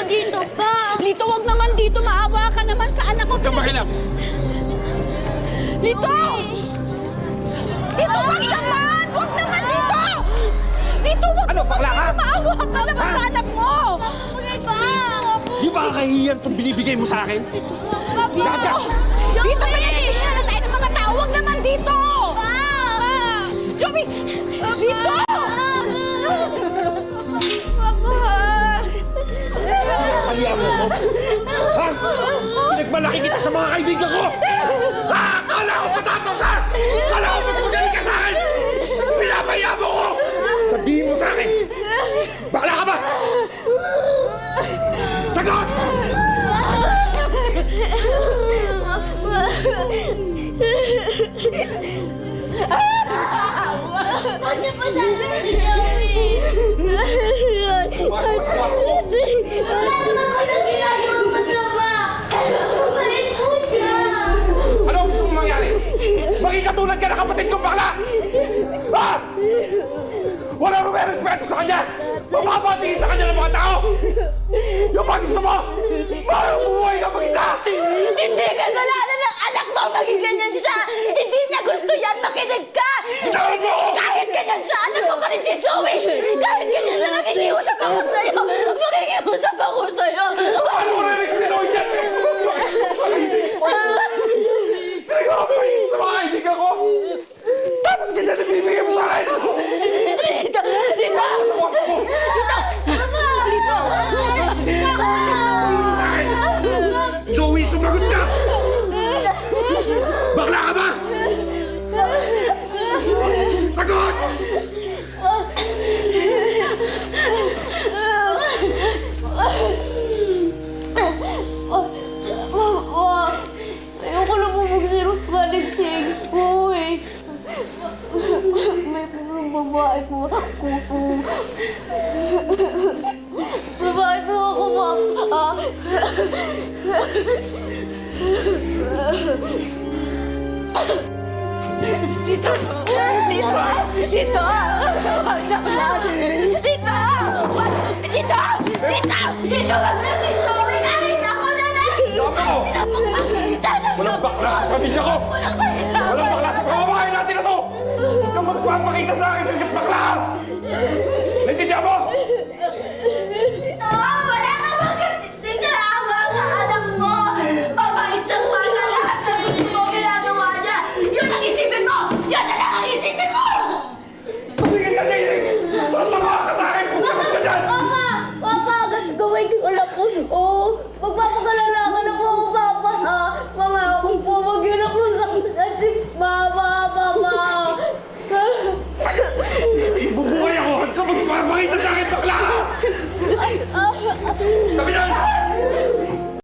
dito pa. Lito, wag naman dito. Maawa ka naman sa anak ko. Huwag kang makilam. Lito! Lito, wag naman! Wag naman dito! Lito, wag Ano, naman bakla ka? dito! Maawa ka naman sa anak mo! Di ba kakahiyan itong binibigay mo sa akin? Dito, Joey! pinagtitingnan na tayo ng mga tao. Wag naman dito! Joey! Dito! Kaliyan mo ko? Ha? Pinagmalaki kita sa mga kaibigan ko! Ha? Akala ko matapos ka! Akala ko mas magaling ka sa akin! Pinapaya mo ko! Sabihin mo sa akin! Bakla ka ba? Sagot! Huwag niyo pa sabi si Joey! Wala naman ako sa ginagawa masama! Kumalit po siya! Ano ang gusto mong mangyari? Maging katulad ka na kapatid kong bakla! Ha? Wala nang may respeto sa kanya! Mapapatingin sa kanya ng mga tao! Yung pag gusto mo, parang buhay ka mag-isa! Hindi kasalanan ng anak mo maging ganyan siya! Hindi niya gusto yan! Makinig ka! Bitawan mo ako! Kahit ganyan siya, anak ko pa rin si Joey! Kahit ganyan siya, nakikiusap ako sa'yo! Makikiusap ako sa'yo! Paano ko rin-explain yan? Pinagpapalit sa mga kaibigan ko! Tapos ganyan na bibigay mo sa akin! Dito! Dito! Sa kwarto ko! Dito! Sa akin! Joey, sumagot ka! Bakla ka ba? Sagot! Ayoko na po mag-zero galing sa ex ko eh. May babae po ako. Babae po ako ba? Dito! Dito! Dito! Wag naman! Dito! Dito! Dito! Dito! Wag na si Joey! Kahit ako na lang! Walang bakla sa pamilya ko! Walang bakla sa pamamahay natin na to! Huwag kang magpapakita sa akin ng bakla ka! Naintindihan mo? Wala ka magkatinaawa sa anak mo! Mabait siyang bata, lahat ng gusto mo ginagawa niya! Yun ang isipin mo! Yun na lang ang isipin mo! Sige ka, Daisy! Tatawa ka sa akin kung tapos ka dyan! Papa! Papa! Gawin ko lang po. Oo. Magpapagalala ka na po ako, Papa. Ha? Pangako po, wag yun ako saktan si Papa. Papa! Bubuhay ako! Huwag ka magpapakita sa akin bakla ka! Tabi dyan!